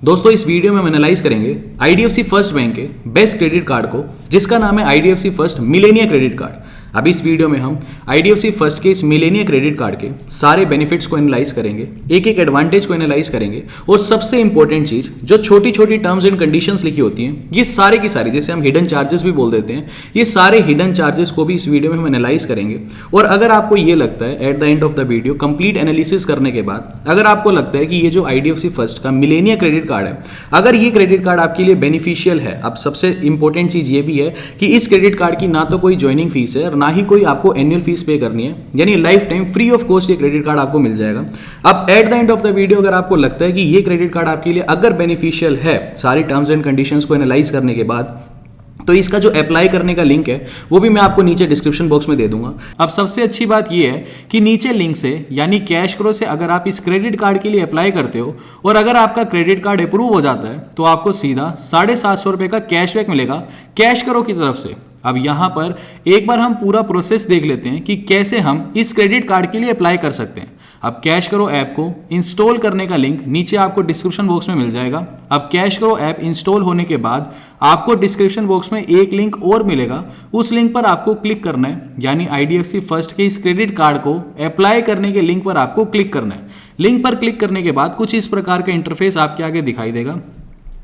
दोस्तों इस वीडियो में हम एनालाइज करेंगे IDFC फर्स्ट बैंक के बेस्ट क्रेडिट कार्ड को जिसका नाम है IDFC first Melania credit card. अब इस वीडियो में हम IDFC फर्स्ट के इस मिलेनिया क्रेडिट कार्ड के सारे बेनिफिट्स को एनालाइज करेंगे, एक एक एडवांटेज को एनालाइज करेंगे और सबसे इंपॉर्टेंट चीज जो छोटी छोटी टर्म्स एंड कंडीशंस लिखी होती हैं ये सारे की सारी, जैसे हम हिडन चार्जेस भी बोल देते हैं, ये सारे हिडन चार्जेस को भी इस वीडियो में हम एनालाइज करेंगे। और अगर आपको ये लगता है at the end of the video complete analysis करने के बाद अगर आपको लगता है कि ये जो IDFC फर्स्ट का मिलेनिया क्रेडिट कार्ड है, अगर ये क्रेडिट कार्ड आपके लिए बेनिफिशियल है, अब सबसे इंपॉर्टेंट चीज ये भी है कि इस क्रेडिट कार्ड की ना तो कोई ज्वाइनिंग फीस है और ना ही कोई आपको एनुअल फीस पे करनी है, यानी life time free of cost ये क्रेडिट कार्ड आपको मिल जाएगा। अब at the end of the video अगर आपको लगता है कि ये क्रेडिट कार्ड आपके लिए अगर बेनिफिशियल है सारी टर्म्स एंड कंडीशंस को एनालाइज करने के बाद, तो इसका जो अप्लाई करने का लिंक है वो भी मैं आपको नीचे डिस्क्रिप्शन बॉक्स में दे दूंगा। अब सबसे अच्छी बात ये है कि नीचे लिंक से यानी कैश करो से अगर आप इस क्रेडिट कार्ड के लिए अप्लाई करते हो और अगर आपका क्रेडिट कार्ड अप्रूव हो जाता है तो आपको सीधा 750 रुपये का कैशबैक मिलेगा कैश करो की तरफ से। अब यहाँ पर एक बार हम पूरा प्रोसेस देख लेते हैं कि कैसे हम इस क्रेडिट कार्ड के लिए अप्लाई कर सकते हैं। अब कैश करो ऐप को इंस्टॉल करने का लिंक नीचे आपको डिस्क्रिप्शन बॉक्स में मिल जाएगा। अब कैश करो ऐप इंस्टॉल होने के बाद आपको डिस्क्रिप्शन बॉक्स में एक लिंक और मिलेगा, उस लिंक पर आपको क्लिक करना है, यानी IDFC फर्स्ट के इस क्रेडिट कार्ड को अप्लाई करने के लिंक पर आपको क्लिक करना है। लिंक पर क्लिक करने के बाद कुछ इस प्रकार का इंटरफेस आपके आगे दिखाई देगा।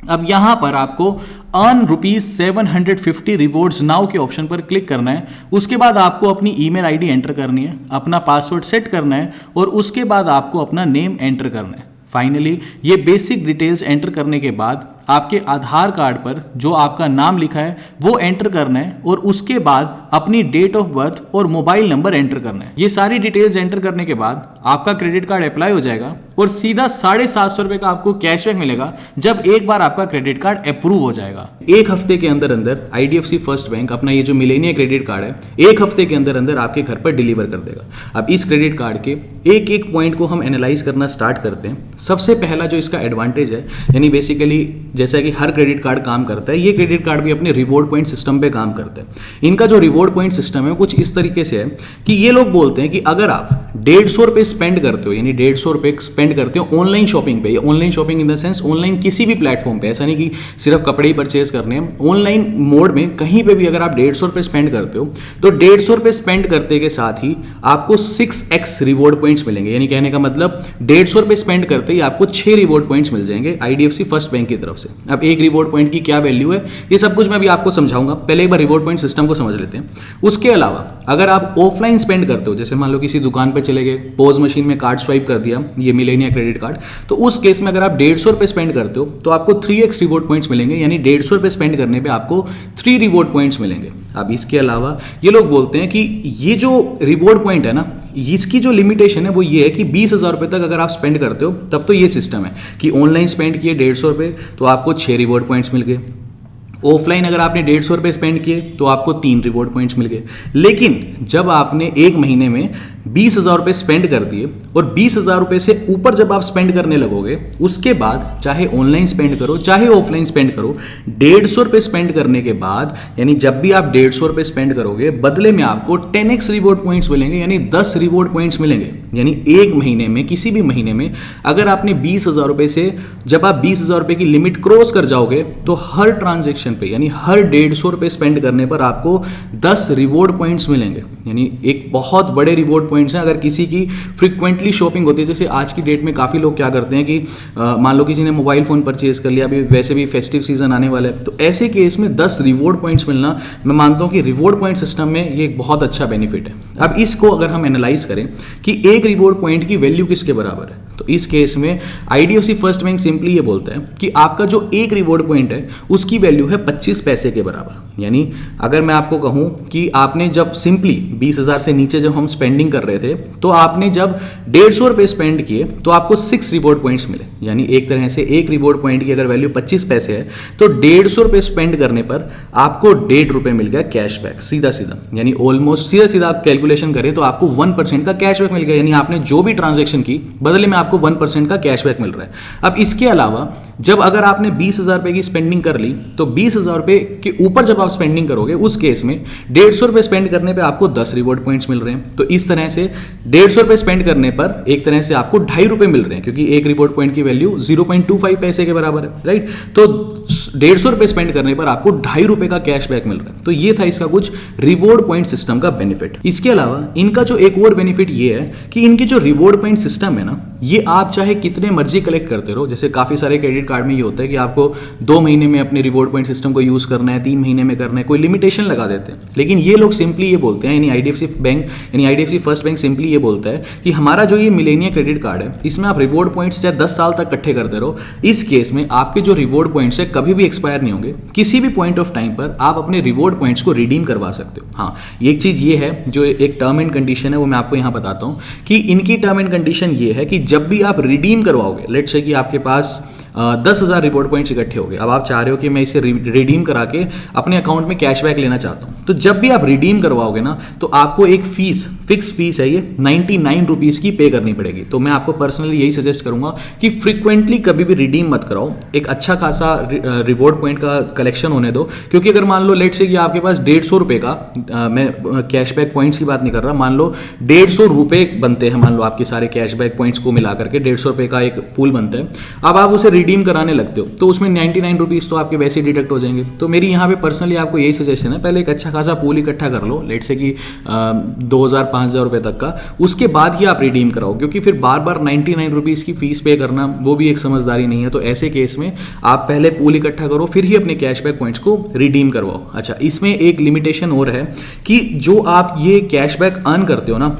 अब यहां पर आपको अर्न ₹750 रिवॉर्ड्स नाउ के ऑप्शन पर क्लिक करना है। उसके बाद आपको अपनी ईमेल आईडी एंटर करनी है, अपना पासवर्ड सेट करना है और उसके बाद आपको अपना नेम एंटर करना है। फाइनली ये बेसिक डिटेल्स एंटर करने के बाद आपके आधार कार्ड पर जो आपका नाम लिखा है वो एंटर करना है और उसके बाद अपनी डेट ऑफ बर्थ और मोबाइल नंबर एंटर करना है। ये सारी डिटेल्स एंटर करने के बाद आपका क्रेडिट कार्ड अप्लाई हो जाएगा और सीधा 750 रुपये का आपको कैशबैक मिलेगा जब एक बार आपका क्रेडिट कार्ड अप्रूव हो जाएगा। एक हफ्ते के अंदर अंदर IDFC फर्स्ट बैंक अपना ये जो मिलेनिया क्रेडिट कार्ड है एक हफ्ते के अंदर अंदर आपके घर पर डिलीवर कर देगा। अब इस क्रेडिट कार्ड के एक एक पॉइंट को हम एनालाइज करना स्टार्ट करते हैं। सबसे पहला जो इसका एडवांटेज है, यानी बेसिकली जैसा कि हर क्रेडिट कार्ड काम करता है, ये क्रेडिट कार्ड भी अपने रिवॉर्ड पॉइंट सिस्टम पे काम करता है। इनका जो रिवॉर्ड पॉइंट सिस्टम है कुछ इस तरीके से है कि ये लोग बोलते हैं कि अगर आप 150 रुपये स्पेंड करते हो, यानी 150 रुपये स्पेंड करते हो ऑनलाइन शॉपिंग पे, online shopping in the sense online किसी भी प्लेटफॉर्म पे, ऐसा नहीं कि सिर्फ कपड़े ही परचेज करने हैं, ऑनलाइन मोड में कहीं पे भी अगर आप 150 रुपये स्पेंड करते हो तो 150 रुपये स्पेंड करते के साथ ही आपको 6x रिवॉर्ड पॉइंट्स मिलेंगे। यानी कहने का मतलब 150 रुपये स्पेंड करते ही आपको 6 रिवॉर्ड पॉइंट्स मिल जाएंगे IDFC फर्स्ट बैंक की तरफ से। अब एक रिवॉर्ड पॉइंट की क्या वैल्यू है ये सब कुछ मैं भी आपको समझाऊंगा, पहले एक बार रिवॉर्ड पॉइंट सिस्टम को समझ लेते हैं। उसके अलावा अगर आप ऑफलाइन स्पेंड करते हो, जैसे मान लो किसी दुकान पे चले गए, पॉज मशीन में कार्ड स्वाइप कर दिया ये मिलेनिया क्रेडिट कार्ड, तो उस केस में अगर आप 150 रुपये स्पेंड करते हो तो आपको 3x रिवॉर्ड पॉइंट्स मिलेंगे, यानी 150 रुपये स्पेंड करने पे आपको 3 रिवॉर्ड पॉइंट्स मिलेंगे। अब इसके अलावा ये लोग बोलते हैं कि ये जो रिवॉर्ड पॉइंट है ना, इसकी जो लिमिटेशन है वो ये है कि 20,000 रुपये तक अगर आप स्पेंड करते हो तब तो ये सिस्टम है कि ऑनलाइन स्पेंड किए 150 रुपये तो आपको 6 रिवॉर्ड पॉइंट्स मिल गए, ऑफलाइन अगर आपने 150 रुपये स्पेंड किए तो आपको 3 रिवॉर्ड पॉइंट्स मिल गए। लेकिन जब आपने एक महीने में 20,000 रुपये स्पेंड कर दिए और 20,000 रुपये से ऊपर जब आप स्पेंड करने लगोगे, उसके बाद चाहे ऑनलाइन स्पेंड करो चाहे ऑफलाइन स्पेंड करो, 150 रुपये स्पेंड करने के बाद, यानी जब भी आप 150 रुपये स्पेंड करोगे बदले में आपको 10x रिवॉर्ड पॉइंट्स मिलेंगे, यानी 10 रिवॉर्ड पॉइंट्स मिलेंगे। यानी एक महीने में, किसी भी महीने में अगर आपने 20,000 रुपये से जब आप 20,000 रुपये की लिमिट क्रॉस कर जाओगे तो हर ट्रांजेक्शन पे, यानी हर 150 रुपये स्पेंड करने पर आपको 10 रिवॉर्ड पॉइंट्स मिलेंगे। यानी एक बहुत बड़े रिवॉर्ड पॉइंट्स हैं। अगर किसी की फ्रीक्वेंटली शॉपिंग होती है, जैसे आज की डेट में काफ़ी लोग क्या करते हैं कि मान लो किसी ने मोबाइल फ़ोन परचेज कर लिया, अभी वैसे भी फेस्टिव सीजन आने वाला है, तो ऐसे केस में 10 रिवॉर्ड पॉइंट्स मिलना, मैं मानता हूँ कि रिवॉर्ड पॉइंट सिस्टम में ये एक बहुत अच्छा बेनिफिट है। अब इसको अगर हम एनालाइज करें कि एक रिवॉर्ड पॉइंट की वैल्यू किसके बराबर है, तो इस केस में IDFC फर्स्ट बैंक सिंपली ये बोलता है कि आपका जो एक रिवॉर्ड पॉइंट है उसकी वैल्यू है 25 पैसे के बराबर। यानी अगर मैं आपको कहूँ कि आपने जब सिंपली 20,000 से नीचे जब हम स्पेंडिंग कर रहे थे तो आपने जब 150 रुपये स्पेंड किए तो आपको 6 रिवॉर्ड पॉइंट्स मिले। यानी एक तरह से एक रिवॉर्ड पॉइंट की अगर वैल्यू 25 पैसे है तो 150 रुपये स्पेंड करने पर आपको 1.5 रुपये मिल गया कैशबैक सीधा सीधा। यानी ऑलमोस्ट सीधा सीधा आप कैलकुलेशन करें तो आपको 1% का कैशबैक मिल गया। यानी आपने जो भी ट्रांजेक्शन की बदले में आपको 1% का कैशबैक मिल रहा है। अब इसके अलावा जब अगर आपने 20,000 रुपए की स्पेंडिंग कर ली तो 20,000 रुपए के ऊपर जब आप स्पेंडिंग करोगे उस केस में 150 रुपए स्पेंड करने पे आपको 10 रिवॉर्ड पॉइंट्स मिल रहे हैं। तो इस तरह से 150 रुपए स्पेंड करने पर एक तरह से आपको 2.5 रुपए मिल रहे हैं, क्योंकि एक रिवॉर्ड पॉइंट की वैल्यू 0.25 पैसे के बराबर है, राइट। तो 150 रुपए स्पेंड करने पर आपको 2.5 रुपए का कैशबैक मिल रहा है। तो ये था इसका कुछ रिवॉर्ड पॉइंट सिस्टम का बेनिफिट। इसके अलावा इनका जो एक और बेनिफिट ये है कि इनकी जो रिवॉर्ड पॉइंट सिस्टम है ना, ये आप चाहे कितने मर्जी कलेक्ट करते रहो। जैसे काफी सारे क्रेडिट कार्ड में ये होता है कि आपको 2 महीने में अपने रिवॉर्ड पॉइंट सिस्टम को यूज करना है, 3 महीने में करना है, कोई लिमिटेशन लगा देते हैं। लेकिन ये लोग सिंपली ये बोलते हैं, यानी आईडीएफसी फर्स्ट बैंक सिंपली ये बोलता है कि हमारा जो ये मिलेनिया क्रेडिट कार्ड है, इसमें आप रिवॉर्ड पॉइंट्स चाहे 10 साल तक इकट्ठे करते रहो, इस केस में आपके जो रिवॉर्ड पॉइंट्स है कभी भी एक्सपायर नहीं होंगे। किसी भी पॉइंट ऑफ टाइम पर आप अपने रिवॉर्ड पॉइंट्स को रिडीम करवा सकते हो। हाँ, एक चीज ये है जो एक टर्म एंड कंडीशन है, वो मैं आपको यहां बताता हूं कि इनकी टर्म एंड कंडीशन ये है कि जब भी आप रिडीम करवाओगे, लेट्स से कि आपके पास 10,000 रिवॉर्ड पॉइंट्स इकट्ठे हो गए, अब आप चाह रहे हो कि मैं इसे रिडीम करा के अपने अकाउंट में कैशबैक लेना चाहता हूं, तो जब भी आप रिडीम करवाओगे ना, तो आपको एक फिक्स फीस है, ये 99 रुपीज की पे करनी पड़ेगी। तो मैं आपको पर्सनली यही सजेस्ट करूंगा कि फ्रीक्वेंटली कभी भी रिडीम मत कराओ, एक अच्छा खासा रिवॉर्ड पॉइंट का कलेक्शन होने दो। क्योंकि अगर मान लो लेट्स से कि आपके पास 150 रुपए का, मैं कैशबैक पॉइंट्स की बात नहीं कर रहा, मान लो 150 रुपए बनते हैं, मान लो आपके सारे कैशबैक पॉइंट्स को मिला करके 150 रुपए का एक पूल बनता है। अब आप उसे रिडीम कराने लगते हो तो उसमें 99 रुपीज तो आपके वैसे ही डिडक्ट हो जाएंगे। तो मेरी यहाँ पे पर्सनली आपको यही सजेशन है, पहले एक अच्छा खासा पूल इकट्ठा कर लो, लेट से कि 2,000-5,000 रुपए तक का, उसके बाद ही आप रिडीम कराओ। क्योंकि फिर बार बार 99 रुपीज की फीस पे करना वो भी एक समझदारी नहीं है। तो ऐसे केस में आप पहले पूल इकट्ठा करो, फिर ही अपने कैशबैक पॉइंट्स को रिडीम करवाओ। अच्छा, इसमें एक लिमिटेशन और है कि जो आप ये कैशबैक अर्न करते हो ना,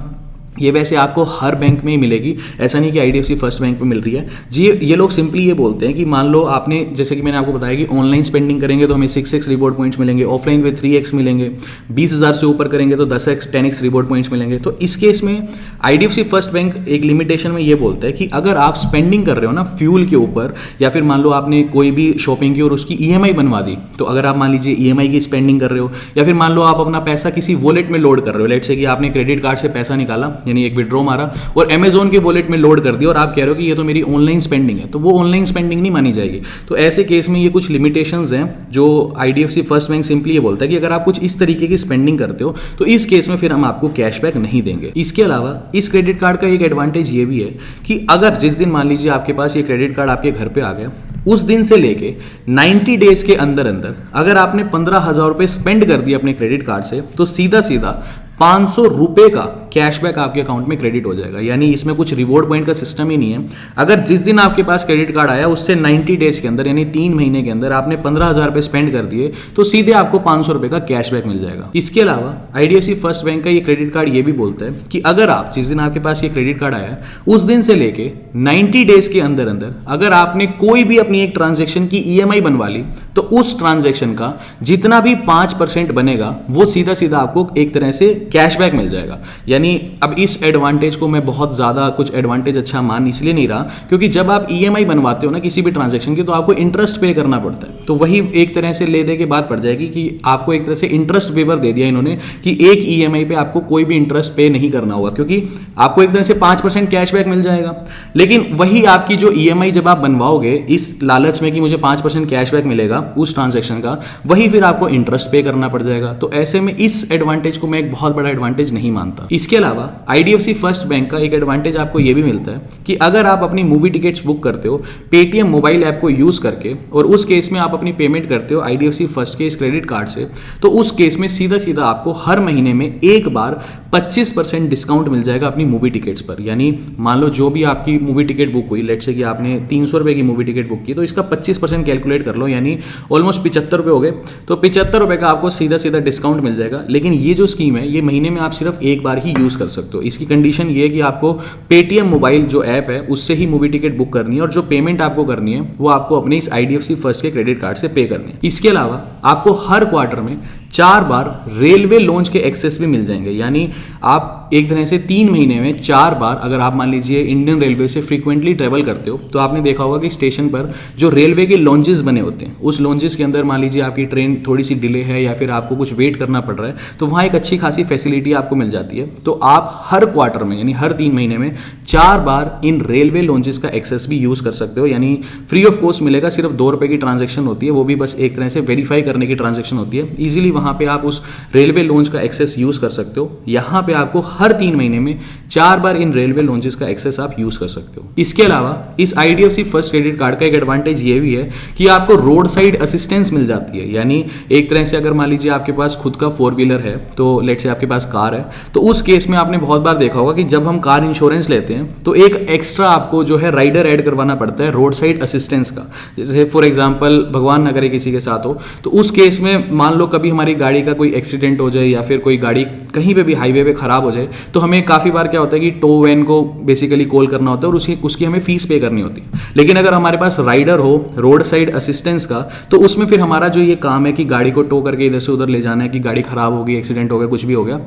ये वैसे आपको हर बैंक में ही मिलेगी, ऐसा नहीं कि आईडीएफसी फर्स्ट बैंक में मिल रही है जी। ये लोग सिंपली ये बोलते हैं कि मान लो आपने, जैसे कि मैंने आपको बताया कि ऑनलाइन स्पेंडिंग करेंगे तो हमें 6x रिवॉर्ड पॉइंट्स मिलेंगे, ऑफलाइन में 3x मिलेंगे, 20,000 से ऊपर करेंगे तो 10x 10x रिवॉर्ड पॉइंट्स मिलेंगे। तो इस केस में आईडीएफसी फर्स्ट बैंक एक लिमिटेशन में ये बोलता है कि अगर आप स्पेंडिंग कर रहे हो ना फ्यूल के ऊपर, या फिर मान लो आपने कोई भी शॉपिंग की और उसकी ईएमआई बनवा दी, तो अगर आप मान लीजिए ईएमआई की स्पेंडिंग कर रहे हो, या फिर मान लो आप अपना पैसा किसी वॉलेट में लोड कर रहे हो, लेट्स से कि आपने क्रेडिट कार्ड से पैसा निकाला, यानी एक विड्रॉ मारा और अमेजोन के वॉलेट में लोड कर दिया, और आप कह रहे हो कि ये तो मेरी ऑनलाइन स्पेंडिंग है, तो वो ऑनलाइन स्पेंडिंग नहीं मानी जाएगी। तो ऐसे केस में ये कुछ लिमिटेशंस हैं जो आईडीएफसी फर्स्ट बैंक सिंपली ये बोलता है कि अगर आप कुछ इस तरीके की स्पेंडिंग करते हो तो इस केस में फिर हम आपको कैशबैक नहीं देंगे। इसके अलावा इस क्रेडिट कार्ड का एक एडवांटेज ये भी है कि अगर जिस दिन मान लीजिए आपके पास ये क्रेडिट कार्ड आपके घर पे आ गया, उस दिन से लेके 90 डेज के अंदर अंदर अगर आपने 15,000 रुपए स्पेंड कर दिए अपने क्रेडिट कार्ड से, तो सीधा सीधा 500 रुपए का कैशबैक आपके अकाउंट में क्रेडिट हो जाएगा। यानी इसमें कुछ रिवॉर्ड पॉइंट का सिस्टम ही नहीं है। अगर जिस दिन आपके पास क्रेडिट कार्ड आया उससे 90 डेज के अंदर, यानी 3 महीने के अंदर आपने 15,000 रुपए स्पेंड कर दिए, तो सीधे आपको 500 रुपए का कैशबैक मिल जाएगा। इसके अलावा आईडीएफसी फर्स्ट बैंक का ये क्रेडिट कार्ड ये भी बोलता है कि अगर आप जिस दिन आपके पास ये क्रेडिट कार्ड आया उस दिन से लेके 90 डेज के अंदर अंदर अगर आपने कोई भी अपनी एक ट्रांजेक्शन की ईएमआई बनवा ली, तो उस ट्रांजेक्शन का जितना भी 5% बनेगा वो सीधा सीधा आपको एक तरह से कैशबैक मिल जाएगा। यानी अब इस एडवांटेज को मैं बहुत ज़्यादा कुछ एडवांटेज अच्छा मान इसलिए नहीं रहा, क्योंकि जब आप ईएमआई बनवाते हो ना किसी भी ट्रांजैक्शन की, तो आपको इंटरेस्ट पे करना पड़ता है। तो वही एक तरह से ले दे के बात पड़ जाएगी कि आपको एक तरह से इंटरेस्ट वेवर दे दिया इन्होंने कि एक ईएमआई पे आपको कोई भी इंटरेस्ट पे नहीं करना होगा, क्योंकि आपको एक तरह से 5% कैशबैक मिल जाएगा। लेकिन वही आपकी जो ईएमआई जब आप बनवाओगे इस लालच में कि मुझे 5% कैशबैक मिलेगा उस ट्रांजैक्शन का, वही फिर आपको इंटरेस्ट पे करना पड़ जाएगा। तो ऐसे में इस एडवांटेज को मैं एक बहुत बड़ा एडवांटेज नहीं मानता। इसके अलावा आईडीएफसी फर्स्ट बैंक का एक एडवांटेज आपको यह भी मिलता है कि अगर आप अपनी मूवी टिकट्स बुक करते हो पेटीएम मोबाइल ऐप को यूज करके, और उस केस में आप अपनी पेमेंट करते हो आईडीएफसी फर्स्ट के इस क्रेडिट कार्ड से, तो उस केस में सीधा सीधा आपको हर महीने में एक बार 25% डिस्काउंट मिल जाएगा अपनी मूवी टिकट्स पर। यानी मान लो जो भी आपकी मूवी टिकट बुक हुई, लेट्स से कि आपने 300 रुपए की मूवी टिकट बुक की, तो इसका 25% कैलकुलेट कर लो, यानी ऑलमोस्ट 75 रुपए हो गए। तो 75 रुपए का आपको सीधा सीधा डिस्काउंट मिल जाएगा। लेकिन ये जो स्कीम है ये महीने में आप सिर्फ एक बार ही यूज कर सकते हो। इसकी कंडीशन ये है कि आपको पेटीएम मोबाइल जो ऐप है उससे ही मूवी टिकट बुक करनी है, और जो पेमेंट आपको करनी है वो आपको अपने इस आईडीएफसी फर्स्ट के क्रेडिट कार्ड से पे करनी है। इसके अलावा आपको हर क्वार्टर में 4 बार रेलवे लॉन्च के एक्सेस भी मिल जाएंगे। यानी आप एक तरह से 3 महीने में 4 बार, अगर आप मान लीजिए इंडियन रेलवे से फ्रीक्वेंटली ट्रेवल करते हो तो आपने देखा होगा कि स्टेशन पर जो रेलवे के लॉन्जेस बने होते हैं, उस लॉन्जेस के अंदर मान लीजिए आपकी ट्रेन थोड़ी सी डिले है या फिर आपको कुछ वेट करना पड़ रहा है, तो वहाँ एक अच्छी खासी फैसिलिटी आपको मिल जाती है। तो आप हर क्वार्टर में यानी हर 3 महीने में 4 बार इन रेलवे लॉन्जेस का एक्सेस भी यूज़ कर सकते हो, यानी फ्री ऑफ कॉस्ट मिलेगा। सिर्फ 2 रुपये की ट्रांजेक्शन होती है, वो भी बस एक तरह से वेरीफाई करने की ट्रांजेक्शन होती है। ईजिली वहाँ पे आप उस रेलवे लॉन्ज का एक्सेस यूज़ कर सकते हो। यहाँ पे आपको हर 3 महीने में 4 बार इन रेलवे लॉन्जेस का एक्सेस आप यूज़ कर सकते हो। इसके अलावा इस IDFC फर्स्ट क्रेडिट कार्ड का एक एडवांटेज ये भी है कि आपको रोड साइड असिस्टेंस मिल जाती है। यानी एक तरह से अगर मान लीजिए आपके पास खुद का 4 व्हीलर है, तो लेट से आपके पास कार है, तो उस केस में आपने बहुत बार देखा होगा कि जब हम कार इंश्योरेंस लेते हैं तो एक एक्स्ट्रा आपको जो है राइडर ऐड करवाना पड़ता है रोड साइड असिस्टेंस का। जैसे फॉर एग्जांपल भगवान न करे किसी के साथ हो, तो उस केस में मान लो कभी हमारी गाड़ी का कोई एक्सीडेंट हो जाए या फिर कोई गाड़ी कहीं पे भी हाईवे पे खराब हो जाए, तो हमें काफ़ी बार क्या होता है कि टो वैन को बेसिकली कॉल करना होता है और उसकी हमें फीस पे करनी होती है। लेकिन अगर हमारे पास राइडर हो रोड साइड असिस्टेंस का, तो उसमें फिर हमारा जो ये काम है कि गाड़ी को टो करके इधर से उधर ले जाना है, कि गाड़ी खराब हो गई, एक्सीडेंट हो गया, कुछ भी हो गया,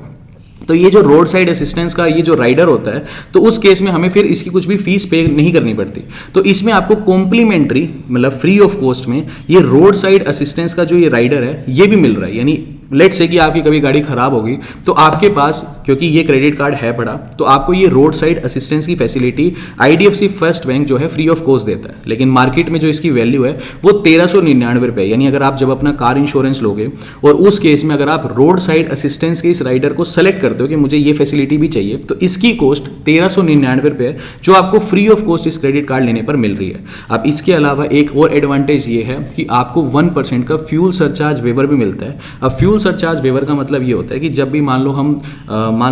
तो ये जो रोड साइड असिस्टेंस का ये जो राइडर होता है, तो उस केस में हमें फिर इसकी कुछ भी फीस पे नहीं करनी पड़ती। तो इसमें आपको कॉम्प्लीमेंट्री मतलब फ्री ऑफ कॉस्ट में ये रोड साइड असिस्टेंस का जो ये राइडर है ये भी मिल रहा है। यानी लेट से कि आपकी कभी गाड़ी खराब होगी तो आपके पास, क्योंकि ये क्रेडिट कार्ड है बड़ा, तो आपको ये रोड साइड असिस्टेंस की फैसिलिटी IDFC फर्स्ट बैंक जो है फ्री ऑफ कॉस्ट देता है। लेकिन मार्केट में जो इसकी वैल्यू है वो 1399 रुपये। यानी अगर आप जब अपना कार इंश्योरेंस लोगे और उस केस में अगर आप रोड साइड असिस्टेंस के इस राइडर को सेलेक्ट करते हो कि मुझे ये फैसिलिटी भी चाहिए, तो इसकी कॉस्ट 1399 रुपये जो आपको फ्री ऑफ कॉस्ट इस क्रेडिट कार्ड लेने पर मिल रही है। अब इसके अलावा एक और एडवांटेज ये है कि आपको 1% का फ्यूल सरचार्ज वेवर भी मिलता है। अब फ्यूल सरचार्ज वेवर का मतलब ये होता है कि जब भी मान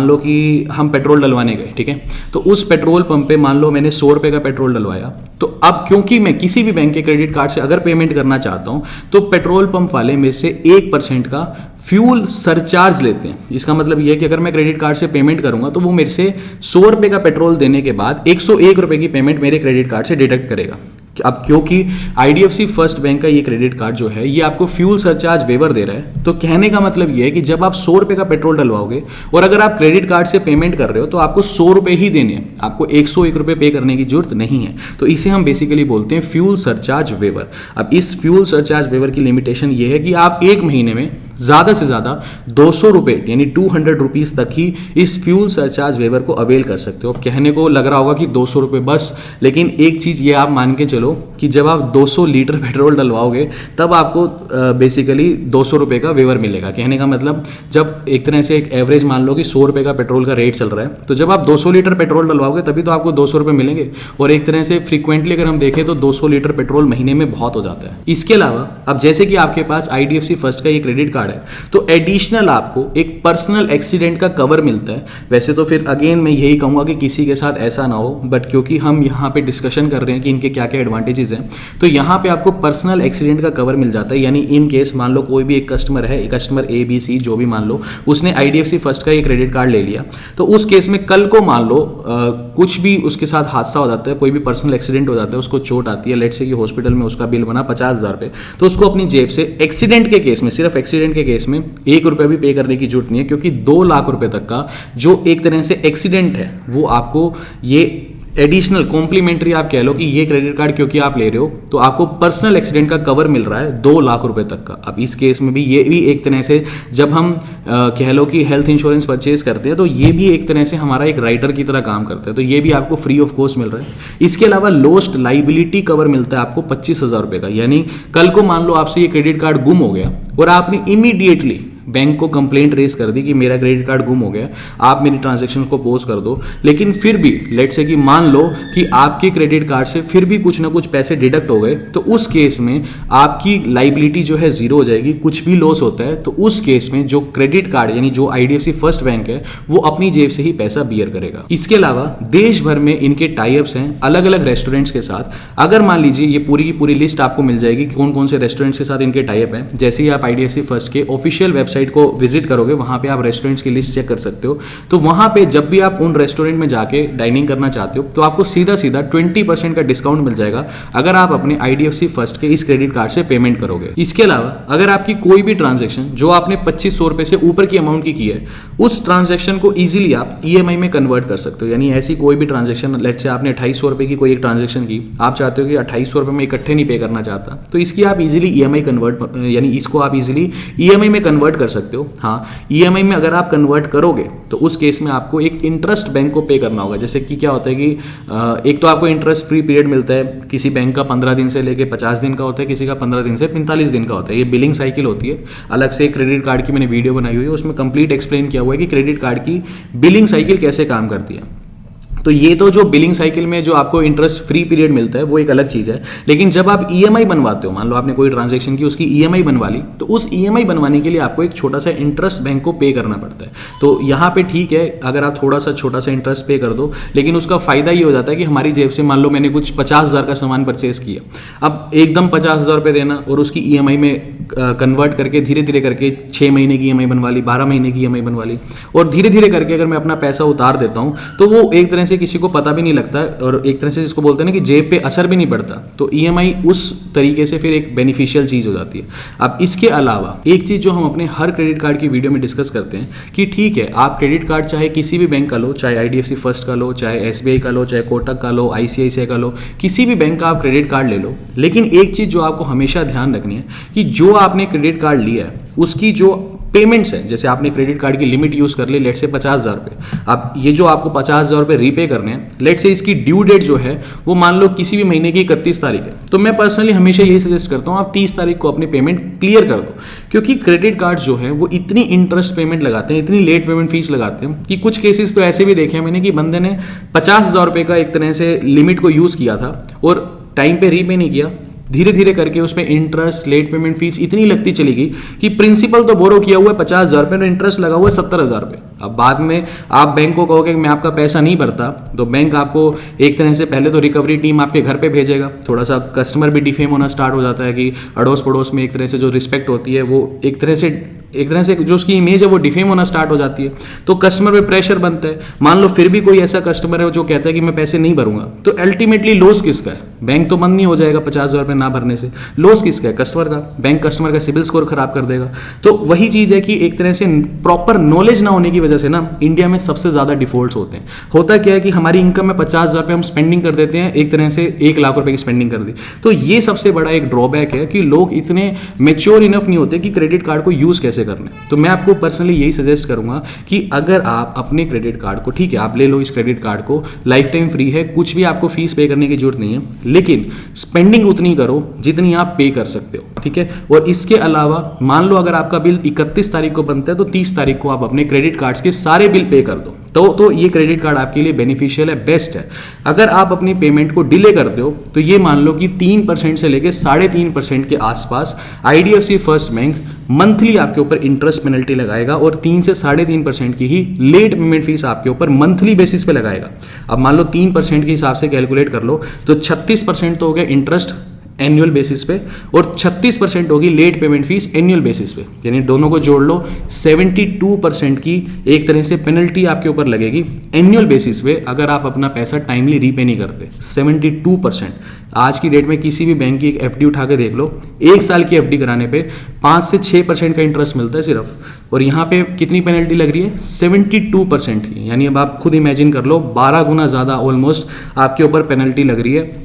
लो कि हम पेट्रोल डलवाने गए, ठीक है, तो उस पेट्रोल पंप पे मान लो मैंने 100 रुपये का पेट्रोल डलवाया, तो अब क्योंकि मैं किसी भी बैंक के क्रेडिट कार्ड से अगर पेमेंट करना चाहता हूं तो पेट्रोल पंप वाले मेरे से 1% का फ्यूल सरचार्ज लेते हैं। इसका मतलब यह है कि अगर मैं क्रेडिट कार्ड से पेमेंट करूंगा तो वो मेरे से 100 रुपये का पेट्रोल देने के बाद 101 रुपये की पेमेंट मेरे क्रेडिट कार्ड से डिडक्ट करेगा। अब क्योंकि IDFC फर्स्ट बैंक का ये क्रेडिट कार्ड जो है ये आपको फ्यूल सरचार्ज वेवर दे रहा है, तो कहने का मतलब ये है कि जब आप 100 रुपये का पेट्रोल डलवाओगे और अगर आप क्रेडिट कार्ड से पेमेंट कर रहे हो तो आपको 100 रुपये ही देने हैं, आपको 101 रुपये पे करने की जरूरत नहीं है। तो इसे हम बेसिकली बोलते हैं फ्यूल सरचार्ज वेवर। अब इस फ्यूल सरचार्ज वेवर की लिमिटेशन ये है कि आप एक महीने में ज़्यादा से ज़्यादा 200 रुपये यानी 200 रुपीज़ तक ही इस फ्यूल सरचार्ज वेवर को अवेल कर सकते हो। कहने को लग रहा होगा कि 200 रुपये बस, लेकिन एक चीज़ ये आप मान के चलो कि जब आप 200 लीटर पेट्रोल डलवाओगे तब आपको बेसिकली 200 रुपये का वेवर मिलेगा। कहने का मतलब जब एक तरह से एक एवरेज मान लो कि 100 रुपये का पेट्रोल का रेट चल रहा है, तो जब आप 200 लीटर पेट्रोल डलवाओगे तभी तो आपको 200 रुपये मिलेंगे। और एक तरह से फ्रीक्वेंटली अगर हम देखें तो 200 लीटर पेट्रोल महीने में बहुत हो जाता है। इसके अलावा अब जैसे कि आपके पास IDFC फर्स्ट का ये क्रेडिट कार्ड है, तो एडिशनल आपको एक पर्सनल एक्सीडेंट का कवर मिलता है। वैसे तो फिर अगेन मैं यही कहूँगा कि किसी के साथ ऐसा ना हो, बट क्योंकि हम यहाँ पे डिस्कशन कर रहे हैं कि इनके क्या क्या एडवांटेजेस हैं, तो यहाँ पे आपको पर्सनल एक्सीडेंट का कवर मिल जाता है। यानी इन केस मान लो कोई भी एक कस्टमर है, कस्टमर ABC जो भी मान लो, उसने IDFC फर्स्ट का ये क्रेडिट कार्ड ले लिया, तो उस केस में कल को मान लो कुछ भी उसके साथ हादसा हो जाता है, कोई भी पर्सनल एक्सीडेंट हो जाता है, उसको चोट आती है, लेट से कि हॉस्पिटल में उसका बिल बना 50,000 रुपये, तो उसको अपनी जेब से एक्सीडेंट के केस में, सिर्फ एक्सीडेंट के केस में 1 रुपया भी पे करने की जरूरत नहीं है, क्योंकि 2 लाख रुपए तक का जो एक तरह से एक्सीडेंट है वो आपको ये एडिशनल कॉम्प्लीमेंट्री आप कह लो कि ये क्रेडिट कार्ड क्योंकि आप ले रहे हो तो आपको पर्सनल एक्सीडेंट का कवर मिल रहा है 2 लाख रुपए तक का। अब इस केस में भी ये भी एक तरह से जब हम कह लो कि हेल्थ इंश्योरेंस परचेज करते हैं तो ये भी एक तरह से हमारा एक राइडर की तरह काम करता है, तो ये भी आपको फ्री ऑफ कॉस्ट मिल रहा है। इसके अलावा लॉस्ट लाइबिलिटी कवर मिलता है आपको 25,000 रुपये का। यानी कल को मान लो आपसे ये क्रेडिट कार्ड गुम हो गया और आपने इमीडिएटली बैंक को कंप्लेंट रेज कर दी कि मेरा क्रेडिट कार्ड गुम हो गया, आप मेरी ट्रांजैक्शन को पोज कर दो, लेकिन फिर भी लेट से कि मान लो कि आपके क्रेडिट कार्ड से फिर भी कुछ ना कुछ पैसे डिडक्ट हो गए, तो उस केस में आपकी लाइबिलिटी जो है जीरो हो जाएगी। कुछ भी लॉस होता है तो उस केस में जो क्रेडिट कार्ड यानी जो IDFC फर्स्ट बैंक है वो अपनी जेब से ही पैसा बियर करेगा। इसके अलावा देश भर में इनके टाइप्स हैं अलग अलग रेस्टोरेंट्स के साथ। अगर मान लीजिए ये पूरी की पूरी लिस्ट आपको मिल जाएगी कौन कौन से रेस्टोरेंट्स के साथ इनके टाइप हैं। जैसे ही आप IDFC फर्स्ट के ऑफिशियल वेबसाइट वेबसाइट को विजिट करोगे, वहाँ पे आप रेस्टोरेंट्स की लिस्ट चेक कर सकते हो। तो वहाँ पे जब भी आप उन रेस्टोरेंट में जाके डाइनिंग करना चाहते हो तो आपको सीधा सीधा 20% का डिस्काउंट मिल जाएगा अगर आप अपने IDFC फर्स्ट के इस क्रेडिट कार्ड से पेमेंट करोगे। इसके अलावा अगर आपकी कोई भी ट्रांजेक्शन जो आपने 2500 रुपए से ऊपर की अमाउंट की है, उस ट्रांजेक्शन को इजीली आप EMI में कन्वर्ट कर सकते हो। यानी ऐसी कोई भी ट्रांजेक्शन, लेट्स से आपने 2800 रुपए की कोई एक ट्रांजेक्शन की, आप चाहते हो कि 2800 रुपए में इकट्ठे नहीं पे करना चाहता, तो इसकी आप इजीली EMI कन्वर्ट, यानी इसको आप इजीली EMI में कन्वर्ट कर सकते हो। हाँ, EMI में अगर आप कन्वर्ट करोगे तो उस केस में आपको एक इंटरेस्ट बैंक को पे करना होगा। जैसे कि क्या होता है कि एक तो आपको इंटरेस्ट फ्री पीरियड मिलता है, किसी बैंक का 15 दिन से लेके 50 दिन का होता है, किसी का 15 दिन से 45 दिन का होता है। ये बिलिंग साइकिल होती है। अलग से क्रेडिट कार्ड की मैंने वीडियो बनाई हुई है, उसमें कंप्लीट एक्सप्लेन किया हुआ है कि क्रेडिट कार्ड की बिलिंग साइकिल कैसे काम करती है। तो ये तो जो बिलिंग साइकिल में जो आपको इंटरेस्ट फ्री पीरियड मिलता है वो एक अलग चीज़ है। लेकिन जब आप EMI बनवाते हो, मान लो आपने कोई ट्रांजैक्शन की, उसकी EMI बनवा ली, तो उस EMI बनवाने के लिए आपको एक छोटा सा इंटरेस्ट बैंक को पे करना पड़ता है। तो यहाँ पे ठीक है, अगर आप थोड़ा सा छोटा सा इंटरेस्ट पे कर दो, लेकिन उसका फायदा ये हो जाता है कि हमारी जेब से, मान लो मैंने कुछ 50,000 का सामान परचेज किया, अब एकदम 50,000 रुपये देना और उसकी EMI में कन्वर्ट करके धीरे धीरे करके 6 महीने की EMI बनवा ली, 12 महीने की EMI बनवा ली, और धीरे धीरे करके अगर मैं अपना पैसा उतार देता हूँ तो वो एक तरह से किसी को पता भी नहीं लगता और एक तरह से जिसको बोलते हैं ना कि जेब पे असर भी नहीं पड़ता। तो EMI उस तरीके से फिर एक बेनिफिशियल चीज़ हो जाती है। अब इसके अलावा एक चीज़ जो हम अपने हर क्रेडिट कार्ड की वीडियो में डिस्कस करते हैं कि ठीक है, आप क्रेडिट कार्ड चाहे किसी भी बैंक का लो, चाहे IDFC फर्स्ट का लो, चाहे SBI का लो, चाहे कोटक का लो, ICICI का लो, किसी भी बैंक का आप क्रेडिट कार्ड ले लो, लेकिन एक चीज़ जो आपको हमेशा ध्यान रखनी है कि जो आपने क्रेडिट कार्ड लिया है उसकी जो पेमेंट्स है, जैसे आपने क्रेडिट कार्ड की लिमिट यूज कर ली लेट से 50,000 रुपये, अब ये जो आपको 50,000 रुपये रीपे करने हैं, लेट से इसकी ड्यू डेट जो है वो मान लो किसी भी महीने की 31 तारीख है, तो मैं पर्सनली हमेशा यही सजेस्ट करता हूँ आप 30 तारीख को अपनी पेमेंट क्लियर कर दो। क्योंकि क्रेडिट कार्ड जो है वो इतनी इंटरेस्ट पेमेंट लगाते हैं, इतनी लेट पेमेंट फीस लगाते हैं कि कुछ केसेस तो ऐसे भी देखे हैं मैंने कि बंदे ने 50,000 रुपये का एक तरह से लिमिट को यूज किया था और टाइम पे रीपे नहीं किया, धीरे धीरे करके उसमें इंटरेस्ट, लेट पेमेंट फीस इतनी लगती चली गई कि प्रिंसिपल तो बोरो किया हुआ है 50,000 रुपये और इंटरेस्ट लगा हुआ है 70,000 रुपये। अब बाद में आप बैंक को कहोगे कि मैं आपका पैसा नहीं भरता, तो बैंक आपको एक तरह से पहले तो रिकवरी टीम आपके घर पे भेजेगा, थोड़ा सा कस्टमर भी डिफेम होना स्टार्ट हो जाता है कि अड़ोस पड़ोस में एक तरह से जो रिस्पेक्ट होती है वो एक तरह से जो उसकी इमेज है वो डिफेम होना स्टार्ट हो जाती है। तो कस्टमर पे प्रेशर बनता है। मान लो फिर भी कोई ऐसा कस्टमर है जो कहता है कि मैं पैसे नहीं भरूंगा, तो अल्टीमेटली लॉस किसका है? बैंक तो बंद नहीं हो जाएगा 50,000 रुपये ना भरने से, लॉस किसका है? कस्टमर का। बैंक कस्टमर का सिबिल स्कोर खराब कर देगा। तो वही चीज है कि एक तरह से प्रॉपर नॉलेज ना होने की वजह से ना इंडिया में सबसे ज्यादा डिफॉल्ट्स होते हैं। होता क्या है कि हमारी इनकम में 50,000 रुपये हम स्पेंडिंग कर देते हैं, एक तरह से 1 लाख रुपए की स्पेंडिंग कर दी। तो ये सबसे बड़ा एक ड्रॉबैक है कि लोग इतने मेच्योर इनफ नहीं होते कि क्रेडिट कार्ड को यूज कैसे करना है। तो मैं आपको पर्सनली यही सजेस्ट करूंगा कि अगर आप अपने क्रेडिट कार्ड को, ठीक है आप ले लो इस क्रेडिट कार्ड को, लाइफ टाइम फ्री है, कुछ भी आपको फीस पे करने की जरूरत नहीं है, लेकिन स्पेंडिंग उतनी करो जितनी आप पे कर सकते हो, ठीक है। और इसके अलावा मान लो अगर आपका बिल 31 तारीख को बनता है तो 30 तारीख को आप अपने क्रेडिट कार्ड्स के सारे बिल पे कर दो। तो ये क्रेडिट कार्ड आपके लिए बेनिफिशियल है, बेस्ट है। अगर आप अपनी पेमेंट को डिले करते हो तो ये मान लो कि 3% से लेकर 3.5% के आसपास IDFC फर्स्ट बैंक मंथली आपके ऊपर इंटरेस्ट पेनल्टी लगाएगा और 3 से 3.5% की ही लेट पेमेंट फीस आपके ऊपर मंथली बेसिस पे लगाएगा। अब मान लो 3% के हिसाब से कैलकुलेट कर लो तो 36% तो हो गया इंटरेस्ट एनुअल बेसिस पे और 36% होगी late payment fee annual basis पे, यानी दोनों को जोड़ लो 72% की एक तरह से पेनल्टी आपके ऊपर लगेगी एनुअल बेसिस पे अगर आप अपना पैसा टाइमली रीपे नहीं करते। 72%। आज की डेट में किसी भी बैंक की एक FD उठा के देख लो, 1 साल की FD कराने पे 5 से 6% का इंटरेस्ट मिलता है सिर्फ, और यहाँ पे कितनी पेनल्टी लग रही है? 72% की। यानी अब आप खुद इमेजिन कर लो 12 गुना ज़्यादा ऑलमोस्ट आपके ऊपर पेनल्टी लग रही है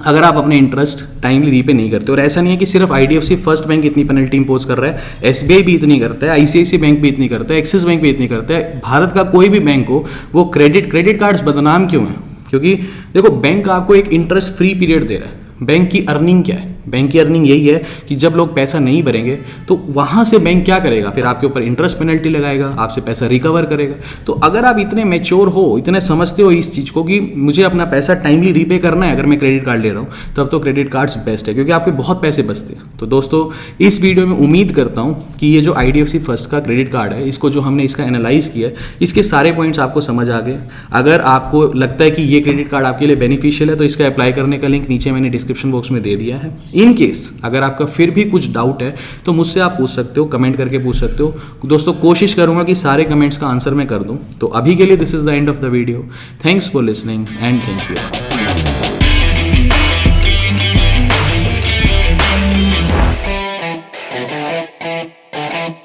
अगर आप अपने इंटरेस्ट टाइमली रीपे नहीं करते। और ऐसा नहीं है कि सिर्फ IDFC फर्स्ट बैंक इतनी पेनल्टी इंपोज कर रहा है, SBI भी इतनी करता है, ICICI बैंक भी इतनी करता है, एक्सिस बैंक भी इतनी करता है। भारत का कोई भी बैंक हो वो क्रेडिट कार्ड्स बदनाम क्यों है? क्योंकि देखो बैंक आपको एक इंटरेस्ट फ्री पीरियड दे रहा है। बैंक की अर्निंग क्या है? बैंक की अर्निंग यही है कि जब लोग पैसा नहीं भरेंगे तो वहां से बैंक क्या करेगा? फिर आपके ऊपर इंटरेस्ट पेनल्टी लगाएगा, आपसे पैसा रिकवर करेगा। तो अगर आप इतने मैच्योर हो, इतने समझते हो इस चीज़ को कि मुझे अपना पैसा टाइमली रीपे करना है अगर मैं क्रेडिट कार्ड ले रहा हूँ, तब तो क्रेडिट कार्ड्स बेस्ट है क्योंकि आपके बहुत पैसे बचते हैं। तो दोस्तों इस वीडियो में उम्मीद करता हूँ कि ये जो IDFC फर्स्ट का क्रेडिट कार्ड है, इसको जो हमने इसका एनालाइज किया है, इसके सारे पॉइंट्स आपको समझ आ गए। अगर आपको लगता है कि ये क्रेडिट कार्ड आपके लिए बेनिफिशियल है तो इसका अप्लाई करने का लिंक नीचे मैंने डिस्क्रिप्शन बॉक्स में दे दिया है। इन केस अगर आपका फिर भी कुछ डाउट है तो मुझसे आप पूछ सकते हो, कमेंट करके पूछ सकते हो दोस्तों। कोशिश करूंगा कि सारे कमेंट्स का आंसर मैं कर दूं। तो अभी के लिए this is the end of the video. Thanks for listening and thank you.